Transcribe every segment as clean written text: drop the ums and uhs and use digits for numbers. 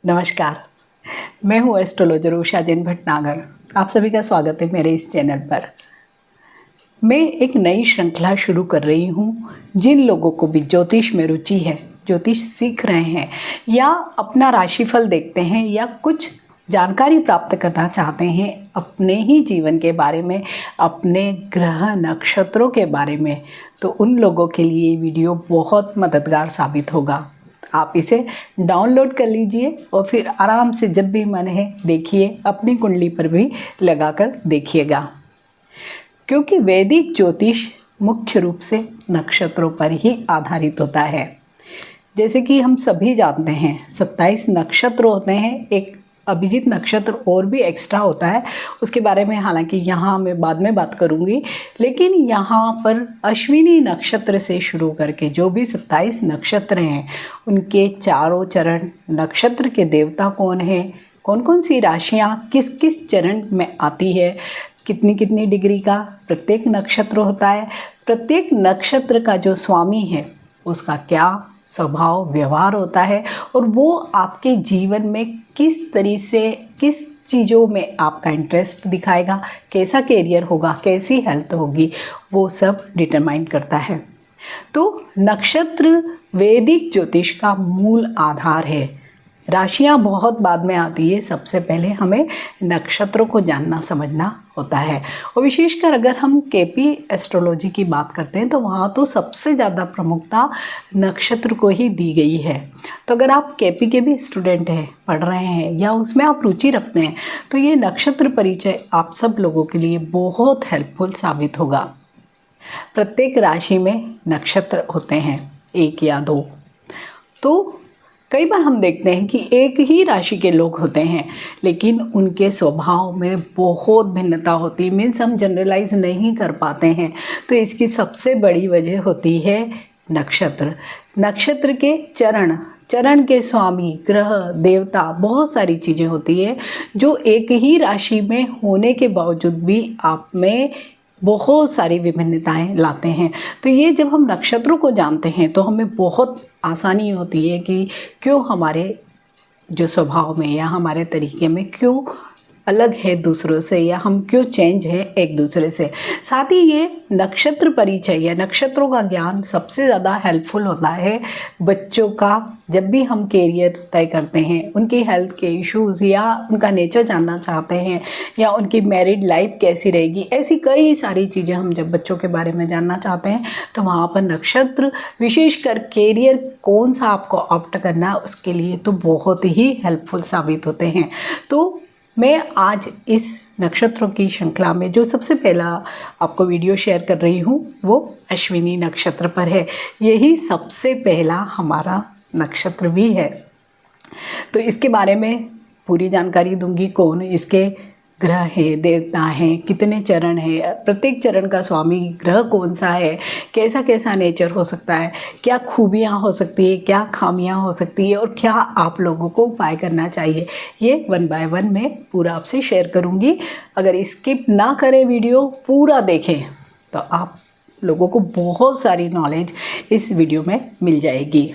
नमस्कार, मैं हूँ एस्ट्रोलॉजर उषा जैन भटनागर। आप सभी का स्वागत है मेरे इस चैनल पर। मैं एक नई श्रृंखला शुरू कर रही हूँ। जिन लोगों को भी ज्योतिष में रुचि है, ज्योतिष सीख रहे हैं या अपना राशिफल देखते हैं या कुछ जानकारी प्राप्त करना चाहते हैं अपने ही जीवन के बारे में, अपने ग्रह नक्षत्रों के बारे में, तो उन लोगों के लिए ये वीडियो बहुत मददगार साबित होगा। आप इसे डाउनलोड कर लीजिए और फिर आराम से जब भी मन है देखिए, अपनी कुंडली पर भी लगाकर देखिएगा। क्योंकि वैदिक ज्योतिष मुख्य रूप से नक्षत्रों पर ही आधारित होता है। जैसे कि हम सभी जानते हैं 27 नक्षत्र होते हैं, एक अभिजीत नक्षत्र और भी एक्स्ट्रा होता है, उसके बारे में हालांकि यहाँ मैं बाद में बात करूँगी। लेकिन यहाँ पर अश्विनी नक्षत्र से शुरू करके जो भी 27 नक्षत्र हैं उनके चारों चरण, नक्षत्र के देवता कौन है, कौन कौन सी राशियाँ किस किस चरण में आती है, कितनी कितनी डिग्री का प्रत्येक नक्षत्र होता है, प्रत्येक नक्षत्र का जो स्वामी है उसका क्या स्वभाव व्यवहार होता है और वो आपके जीवन में किस तरीके से किस चीज़ों में आपका इंटरेस्ट दिखाएगा, कैसा कैरियर होगा, कैसी हेल्थ होगी, वो सब डिटरमाइन करता है। तो नक्षत्र वैदिक ज्योतिष का मूल आधार है। राशियाँ बहुत बाद में आती है, सबसे पहले हमें नक्षत्रों को जानना समझना होता है। और विशेषकर अगर हम केपी एस्ट्रोलॉजी की बात करते हैं तो वहाँ तो सबसे ज़्यादा प्रमुखता नक्षत्र को ही दी गई है। तो अगर आप केपी के भी स्टूडेंट हैं, पढ़ रहे हैं या उसमें आप रुचि रखते हैं तो ये नक्षत्र परिचय आप सब लोगों के लिए बहुत हेल्पफुल साबित होगा। प्रत्येक राशि में नक्षत्र होते हैं, एक या दो। तो कई बार हम देखते हैं कि एक ही राशि के लोग होते हैं लेकिन उनके स्वभाव में बहुत भिन्नता होती है, मीन्स हम जनरलाइज नहीं कर पाते हैं। तो इसकी सबसे बड़ी वजह होती है नक्षत्र। नक्षत्र के चरण के स्वामी, ग्रह, देवता, बहुत सारी चीज़ें होती है जो एक ही राशि में होने के बावजूद भी आप में बहुत सारी विभिन्नताएं लाते हैं। तो ये जब हम नक्षत्रों को जानते हैं तो हमें बहुत आसानी होती है कि क्यों हमारे जो स्वभाव में या हमारे तरीके में क्यों अलग है दूसरों से, या हम क्यों चेंज है एक दूसरे से। साथ ही ये नक्षत्र परिचय या नक्षत्रों का ज्ञान सबसे ज़्यादा हेल्पफुल होता है बच्चों का। जब भी हम कैरियर तय करते हैं, उनकी हेल्थ के इश्यूज़ या उनका नेचर जानना चाहते हैं या उनकी मैरिड लाइफ कैसी रहेगी, ऐसी कई सारी चीज़ें हम जब बच्चों के बारे में जानना चाहते हैं तो वहाँ पर नक्षत्र, विशेषकर कैरियर कौन सा आपको ऑप्ट करना है उसके लिए तो बहुत ही हेल्पफुल साबित होते हैं। तो मैं आज इस नक्षत्रों की श्रृंखला में जो सबसे पहला आपको वीडियो शेयर कर रही हूँ वो अश्विनी नक्षत्र पर है। यही सबसे पहला हमारा नक्षत्र भी है। तो इसके बारे में पूरी जानकारी दूंगी। कौन इसके ग्रह हैं, देवता हैं, कितने चरण हैं, प्रत्येक चरण का स्वामी ग्रह कौन सा है, कैसा कैसा नेचर हो सकता है, क्या खूबियाँ हो सकती है, क्या खामियाँ हो सकती है और क्या आप लोगों को उपाय करना चाहिए, ये 1 बाय 1 मैं पूरा आपसे शेयर करूँगी। अगर स्किप ना करें, वीडियो पूरा देखें तो आप लोगों को बहुत सारी नॉलेज इस वीडियो में मिल जाएगी।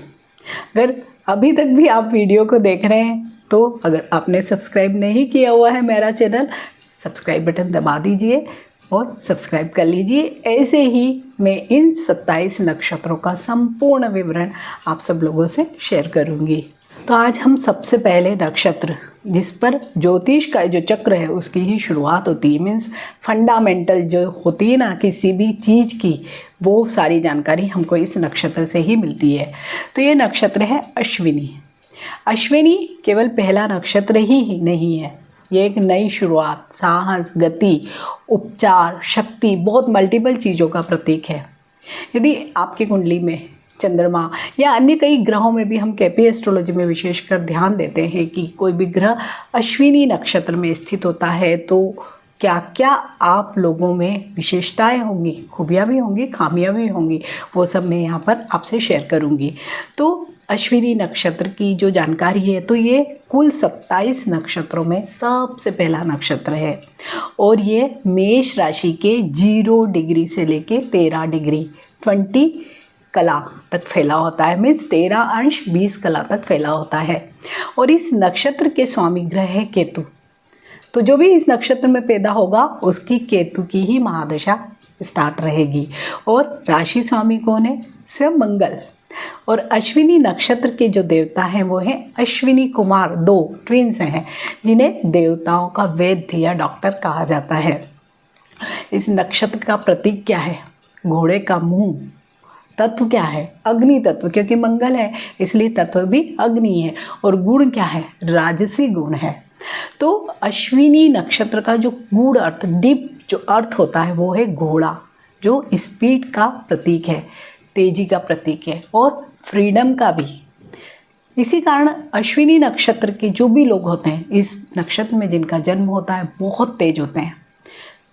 अगर अभी तक भी आप वीडियो को देख रहे हैं तो अगर आपने सब्सक्राइब नहीं किया हुआ है मेरा चैनल, सब्सक्राइब बटन दबा दीजिए और सब्सक्राइब कर लीजिए। ऐसे ही मैं इन 27 नक्षत्रों का संपूर्ण विवरण आप सब लोगों से शेयर करूंगी। तो आज हम सबसे पहले नक्षत्र जिस पर ज्योतिष का जो चक्र है उसकी ही शुरुआत होती है, मीन्स फंडामेंटल जो होती है ना किसी भी चीज़ की, वो सारी जानकारी हमको इस नक्षत्र से ही मिलती है। तो ये नक्षत्र है अश्विनी। अश्विनी केवल पहला नक्षत्र ही नहीं है, ये एक नई शुरुआत, साहस, गति, उपचार, शक्ति, बहुत मल्टीपल चीज़ों का प्रतीक है। यदि आपकी कुंडली में चंद्रमा या अन्य कई ग्रहों में भी हम केपी एस्ट्रोलॉजी में विशेषकर ध्यान देते हैं कि कोई भी ग्रह अश्विनी नक्षत्र में स्थित होता है तो क्या क्या आप लोगों में विशेषताएं होंगी, खूबियाँ भी होंगी, खामियाँ भी होंगी, वो सब मैं यहाँ पर आपसे शेयर करूँगी। तो अश्विनी नक्षत्र की जो जानकारी है तो ये कुल 27 नक्षत्रों में सबसे पहला नक्षत्र है और ये मेष राशि के 0 डिग्री से लेके 13 डिग्री 20 कला तक फैला होता है, मीन्स 13 अंश 20 कला तक फैला होता है। और इस नक्षत्र के स्वामी ग्रह है केतु। तो जो भी इस नक्षत्र में पैदा होगा उसकी केतु की ही महादशा स्टार्ट रहेगी। और राशि स्वामी कौन है? स्वयं मंगल। और अश्विनी नक्षत्र के जो देवता हैं वो हैं अश्विनी कुमार, 2 ट्विंस हैं जिन्हें देवताओं का वैद्य या डॉक्टर कहा जाता है। इस नक्षत्र का प्रतीक क्या है? घोड़े का मुंह। तत्व क्या है? अग्नि तत्व, क्योंकि मंगल है इसलिए तत्व भी अग्नि है। और गुण क्या है? राजसी गुण है। तो अश्विनी नक्षत्र का जो गूढ़ अर्थ, डीप जो अर्थ होता है वो है घोड़ा, जो स्पीड का प्रतीक है, तेजी का प्रतीक है और फ्रीडम का भी। इसी कारण अश्विनी नक्षत्र के जो भी लोग होते हैं, इस नक्षत्र में जिनका जन्म होता है, बहुत तेज होते हैं,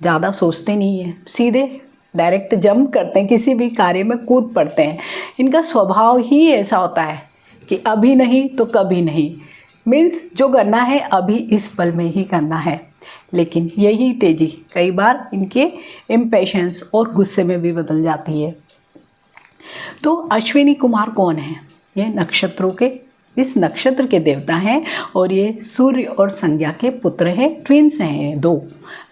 ज़्यादा सोचते नहीं हैं, सीधे डायरेक्ट जंप करते हैं, किसी भी कार्य में कूद पड़ते हैं। इनका स्वभाव ही ऐसा होता है कि अभी नहीं तो कभी नहीं, मीन्स जो करना है अभी इस पल में ही करना है। लेकिन यही तेज़ी कई बार इनके इम्पेशंस और गुस्से में भी बदल जाती है। तो अश्विनी कुमार कौन है? ये नक्षत्रों के, इस नक्षत्र के देवता हैं और ये सूर्य और संज्ञा के पुत्र हैं, ट्विंस हैं 2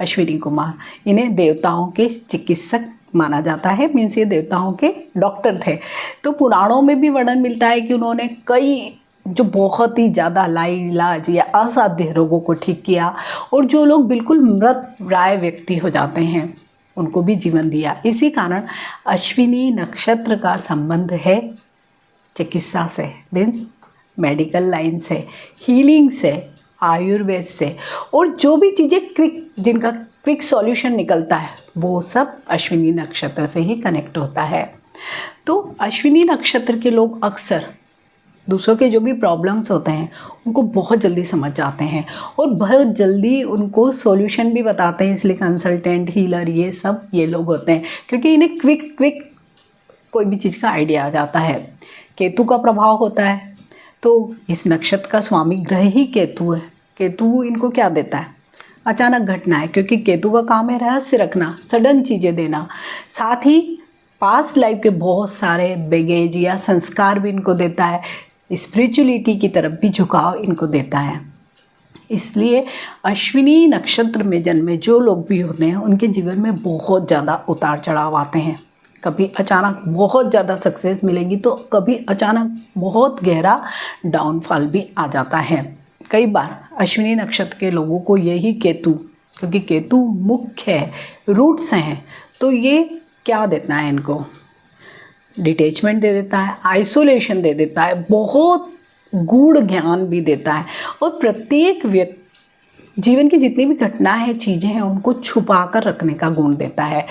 अश्विनी कुमार। इन्हें देवताओं के चिकित्सक माना जाता है, मीन्स ये देवताओं के डॉक्टर थे। तो पुराणों में भी वर्णन मिलता है कि उन्होंने कई जो बहुत ही ज़्यादा लाइलाज या असाध्य रोगों को ठीक किया, और जो लोग बिल्कुल मृत प्राय व्यक्ति हो जाते हैं उनको भी जीवन दिया। इसी कारण अश्विनी नक्षत्र का संबंध है चिकित्सा से, मीन्स मेडिकल लाइन से, हीलिंग से, आयुर्वेद से, और जो भी चीज़ें क्विक, जिनका क्विक सॉल्यूशन निकलता है वो सब अश्विनी नक्षत्र से ही कनेक्ट होता है। तो अश्विनी नक्षत्र के लोग अक्सर दूसरों के जो भी प्रॉब्लम्स होते हैं उनको बहुत जल्दी समझ जाते हैं और बहुत जल्दी उनको सॉल्यूशन भी बताते हैं, इसलिए कंसल्टेंट, हीलर, ये सब ये लोग होते हैं, क्योंकि इन्हें क्विक कोई भी चीज़ का आइडिया आ जाता है। केतु का प्रभाव होता है, तो इस नक्षत्र का स्वामी ग्रह ही केतु है। केतु इनको क्या देता है? अचानक घटना है, क्योंकि केतु का काम है रहस्य रखना, सडन चीज़ें देना, साथ ही पास्ट लाइफ के बहुत सारे बैगेज या संस्कार भी इनको देता है, स्पिरिचुअलिटी की तरफ भी झुकाव इनको देता है। इसलिए अश्विनी नक्षत्र में जन्मे जो लोग भी होते हैं उनके जीवन में बहुत ज़्यादा उतार चढ़ाव आते हैं। कभी अचानक बहुत ज़्यादा सक्सेस मिलेगी तो कभी अचानक बहुत गहरा डाउनफॉल भी आ जाता है। कई बार अश्विनी नक्षत्र के लोगों को यही केतु, क्योंकि केतु मुख्य है, रूट्स हैं, तो ये क्या देता है इनको? डिटैचमेंट दे देता है, आइसोलेशन दे देता है, बहुत गूढ़ ज्ञान भी देता है, और प्रत्येक व्यक्ति जीवन की जितनी भी घटनाएं हैं, चीज़ें हैं, उनको छुपा कर रखने का गुण देता है।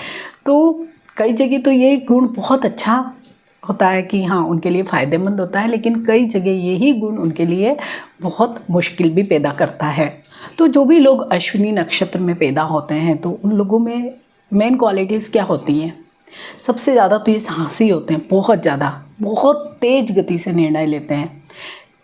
तो कई जगह तो ये गुण बहुत अच्छा होता है कि हाँ उनके लिए फ़ायदेमंद होता है, लेकिन कई जगह यही गुण उनके लिए बहुत मुश्किल भी पैदा करता है। तो जो भी लोग अश्विनी नक्षत्र में पैदा होते हैं तो उन लोगों में मेन क्वालिटीज़ क्या होती हैं? सबसे ज़्यादा तो ये साहसी होते हैं, बहुत ज़्यादा, बहुत तेज़ गति से निर्णय लेते हैं,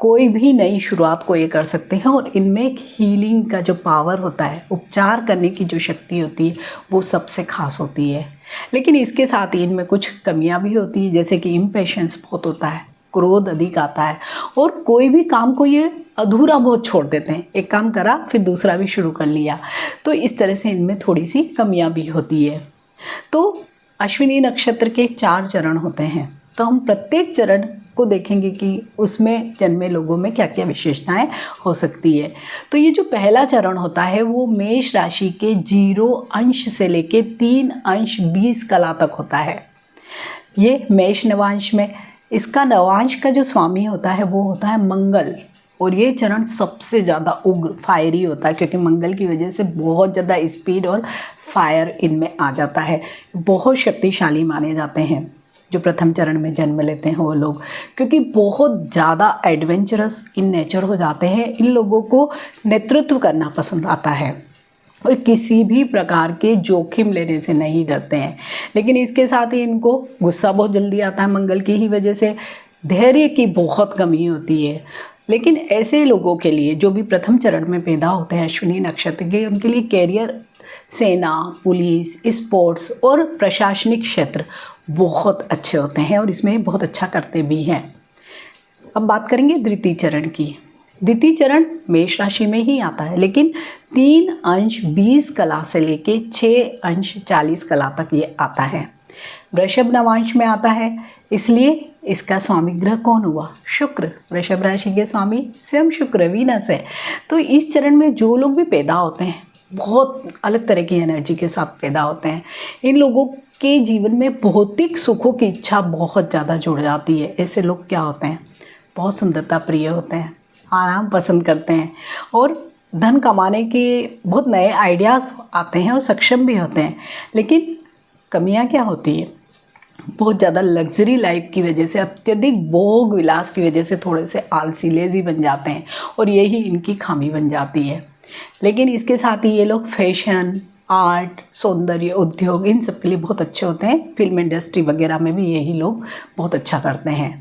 कोई भी नई शुरुआत को ये कर सकते हैं, और इनमें एक हीलिंग का जो पावर होता है, उपचार करने की जो शक्ति होती है वो सबसे खास होती है। लेकिन इसके साथ ही इनमें कुछ कमियां भी होती है, जैसे कि इम्पेशेंस बहुत होता है, क्रोध अधिक आता है, और कोई भी काम को ये अधूरा बहुत छोड़ देते हैं, एक काम करा फिर दूसरा भी शुरू कर लिया, तो इस तरह से इनमें थोड़ी सी कमियां भी होती है। तो अश्विनी नक्षत्र के 4 चरण होते हैं, तो हम प्रत्येक चरण को देखेंगे कि उसमें जन्मे लोगों में क्या क्या विशेषताएं हो सकती है। तो ये जो पहला चरण होता है वो मेष राशि के 0 अंश से लेके 3 अंश 20 कला तक होता है। ये मेष नवांश में, इसका नवांश का जो स्वामी होता है वो होता है मंगल, और ये चरण सबसे ज़्यादा उग्र फायरी होता है, क्योंकि मंगल की वजह से बहुत ज़्यादा स्पीड और फायर इनमें आ जाता है। बहुत शक्तिशाली माने जाते हैं जो प्रथम चरण में जन्म लेते हैं वो लोग, क्योंकि बहुत ज़्यादा एडवेंचरस इन नेचर हो जाते हैं। इन लोगों को नेतृत्व करना पसंद आता है और किसी भी प्रकार के जोखिम लेने से नहीं डरते हैं। लेकिन इसके साथ ही इनको गुस्सा बहुत जल्दी आता है, मंगल की ही वजह से धैर्य की बहुत कमी होती है। लेकिन ऐसे लोगों के लिए जो भी प्रथम चरण में पैदा होते हैं अश्विनी नक्षत्र के, उनके लिए कैरियर सेना, पुलिस, स्पोर्ट्स और प्रशासनिक क्षेत्र बहुत अच्छे होते हैं और इसमें बहुत अच्छा करते भी हैं। अब बात करेंगे द्वितीय चरण की। द्वितीय चरण मेष राशि में ही आता है, लेकिन 3 अंश 20 कला से लेके 6 अंश 40 कला तक ये आता है। वृषभ नवांश में आता है, इसलिए इसका स्वामी ग्रह कौन हुआ? शुक्र। वृषभ राशि के स्वामी स्वयं शुक्र, वीनस है। तो इस चरण में जो लोग भी पैदा होते हैं बहुत अलग तरह की एनर्जी के साथ पैदा होते हैं। इन लोगों के जीवन में भौतिक सुखों की इच्छा बहुत ज़्यादा जुड़ जाती है। ऐसे लोग क्या होते हैं? बहुत सुंदरता प्रिय होते हैं, आराम पसंद करते हैं और धन कमाने के बहुत नए आइडियाज़ आते हैं और सक्षम भी होते हैं। लेकिन कमियां क्या होती है? बहुत ज़्यादा लग्जरी लाइफ की वजह से, अत्यधिक भोग विलास की वजह से थोड़े से आलसी, लेज़ी बन जाते हैं और यही इनकी खामी बन जाती है। लेकिन इसके साथ ही ये लोग फैशन, आर्ट, सौंदर्य, उद्योग इन सब के लिए बहुत अच्छे होते हैं। फिल्म इंडस्ट्री वगैरह में भी यही लोग बहुत अच्छा करते हैं।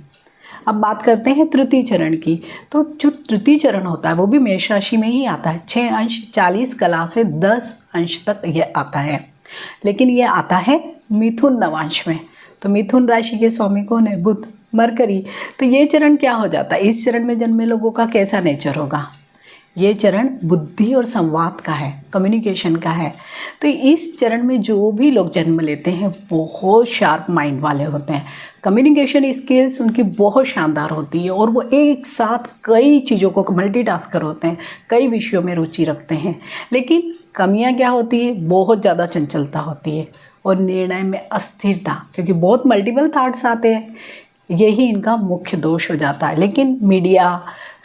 अब बात करते हैं तृतीय चरण की। तो जो तृतीय चरण होता है वो भी मेष राशि में ही आता है। 6 अंश 40 कला से 10 अंश तक ये आता है, लेकिन ये आता है मिथुन नवांश में। तो मिथुन राशि के स्वामी कौन है? बुध, मरकरी। तो ये चरण क्या हो जाता है? इस चरण में जन्मे लोगों का कैसा नेचर होगा? ये चरण बुद्धि और संवाद का है, कम्युनिकेशन का है। तो इस चरण में जो भी लोग जन्म लेते हैं बहुत शार्प माइंड वाले होते हैं। कम्युनिकेशन स्किल्स उनकी बहुत शानदार होती है और वो एक साथ कई चीज़ों को मल्टीटास्कर होते हैं, कई विषयों में रुचि रखते हैं। लेकिन कमियां क्या होती है? बहुत ज़्यादा चंचलता होती है और निर्णय में अस्थिरता, क्योंकि बहुत मल्टीपल थॉट्स आते हैं, यही इनका मुख्य दोष हो जाता है। लेकिन media,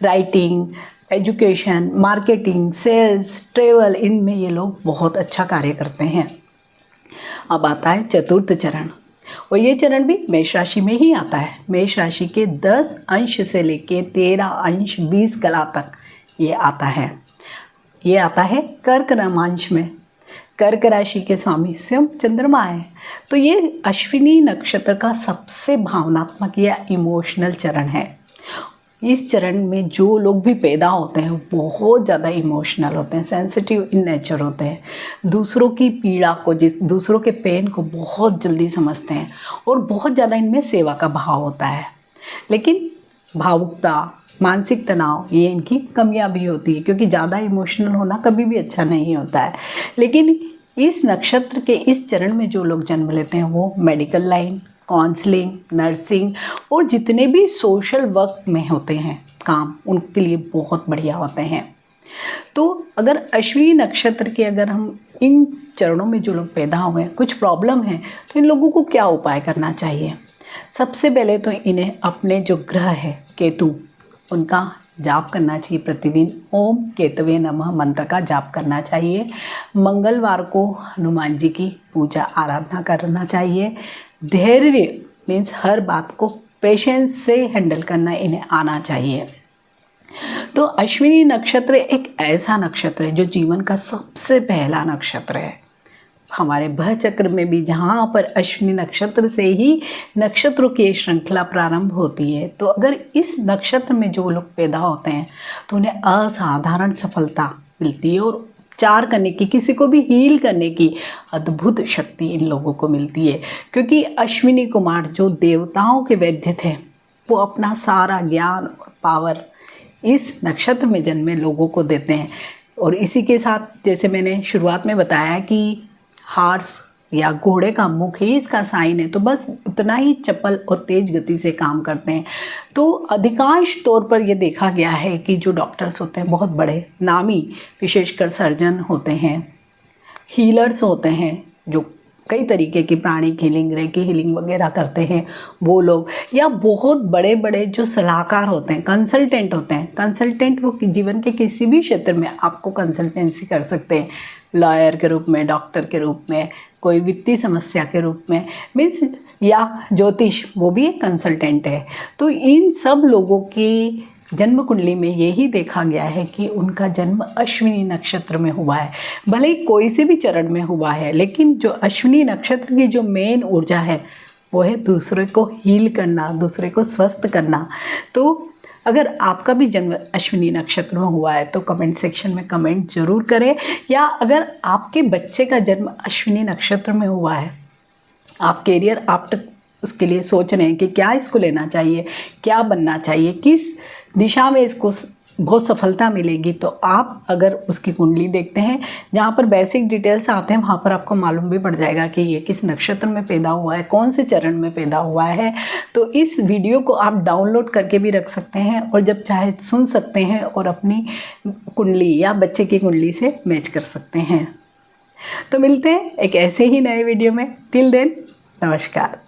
writing, education, marketing, sales, travel, इनमें ये लोग बहुत अच्छा कार्य करते हैं। अब आता है चतुर्थ चरण और ये चरण भी मेष राशि में ही आता है। मेष राशि के 10 अंश से लेके 13 अंश 20 कला तक ये आता है। ये आता है कर्क नवांश में। कर्क राशि के स्वामी स्वयं चंद्रमा है। तो ये अश्विनी नक्षत्र का सबसे भावनात्मक या इमोशनल चरण है। इस चरण में जो लोग भी पैदा होते हैं बहुत ज़्यादा इमोशनल होते हैं, सेंसिटिव इन नेचर होते हैं, दूसरों की पीड़ा को, दूसरों के पेन को बहुत जल्दी समझते हैं और बहुत ज़्यादा इनमें सेवा का भाव होता है। लेकिन भावुकता, मानसिक तनाव, ये इनकी कमियां भी होती है, क्योंकि ज़्यादा इमोशनल होना कभी भी अच्छा नहीं होता है। लेकिन इस नक्षत्र के इस चरण में जो लोग जन्म लेते हैं वो मेडिकल लाइन, काउंसलिंग, नर्सिंग और जितने भी सोशल वर्क में होते हैं काम, उनके लिए बहुत बढ़िया होते हैं। तो अगर अश्विनी नक्षत्र के अगर हम इन चरणों में जो लोग पैदा हुए हैं, कुछ प्रॉब्लम है, तो इन लोगों को क्या उपाय करना चाहिए? सबसे पहले तो इन्हें अपने जो ग्रह है केतु, उनका जाप करना चाहिए प्रतिदिन। ओम केतवे नमः मंत्र का जाप करना चाहिए। मंगलवार को हनुमान जी की पूजा आराधना करना चाहिए। धैर्य मीन्स हर बात को पेशेंस से हैंडल करना इन्हें आना चाहिए। तो अश्विनी नक्षत्र एक ऐसा नक्षत्र है जो जीवन का सबसे पहला नक्षत्र है। हमारे भव चक्र में भी जहाँ पर अश्विनी नक्षत्र से ही नक्षत्रों की श्रृंखला प्रारंभ होती है, तो अगर इस नक्षत्र में जो लोग पैदा होते हैं तो उन्हें असाधारण सफलता मिलती है और उपचार करने की, किसी को भी हील करने की अद्भुत शक्ति इन लोगों को मिलती है। क्योंकि अश्विनी कुमार जो देवताओं के वैद्य थे, वो अपना सारा ज्ञान और पावर इस नक्षत्र में जन्मे लोगों को देते हैं। और इसी के साथ जैसे मैंने शुरुआत में बताया कि हार्स या घोड़े का मुख ही इसका साइन है, तो बस उतना ही चपल और तेज गति से काम करते हैं। तो अधिकांश तौर पर ये देखा गया है कि जो डॉक्टर्स होते हैं बहुत बड़े नामी, विशेषकर सर्जन होते हैं, हीलर्स होते हैं जो कई तरीके की प्राणिक हीलिंग, रेकी हीलिंग वगैरह करते हैं, वो लोग, या बहुत बड़े बड़े जो सलाहकार होते हैं, कंसल्टेंट होते हैं। कंसल्टेंट वो जीवन के किसी भी क्षेत्र में आपको कंसल्टेंसी कर सकते हैं, लॉयर के रूप में, डॉक्टर के रूप में, कोई वित्तीय समस्या के रूप में, मीन्स या ज्योतिष, वो भी एक कंसल्टेंट है। तो इन सब लोगों की जन्म कुंडली में यही देखा गया है कि उनका जन्म अश्विनी नक्षत्र में हुआ है। भले ही कोई से भी चरण में हुआ है, लेकिन जो अश्विनी नक्षत्र की जो मेन ऊर्जा है वो है दूसरे को हील करना, दूसरे को स्वस्थ करना। तो अगर आपका भी जन्म अश्विनी नक्षत्र में हुआ है तो कमेंट सेक्शन में कमेंट जरूर करें, या अगर आपके बच्चे का जन्म अश्विनी नक्षत्र में हुआ है, आप कैरियर आप तक उसके लिए सोच रहे हैं कि क्या इसको लेना चाहिए, क्या बनना चाहिए, किस दिशा में इसको बहुत सफलता मिलेगी, तो आप अगर उसकी कुंडली देखते हैं जहाँ पर बेसिक डिटेल्स आते हैं, वहाँ पर आपको मालूम भी पड़ जाएगा कि ये किस नक्षत्र में पैदा हुआ है, कौन से चरण में पैदा हुआ है। तो इस वीडियो को आप डाउनलोड करके भी रख सकते हैं और जब चाहे सुन सकते हैं और अपनी कुंडली या बच्चे की कुंडली से मैच कर सकते हैं। तो मिलते हैं एक ऐसे ही नए वीडियो में। टिल देन, नमस्कार।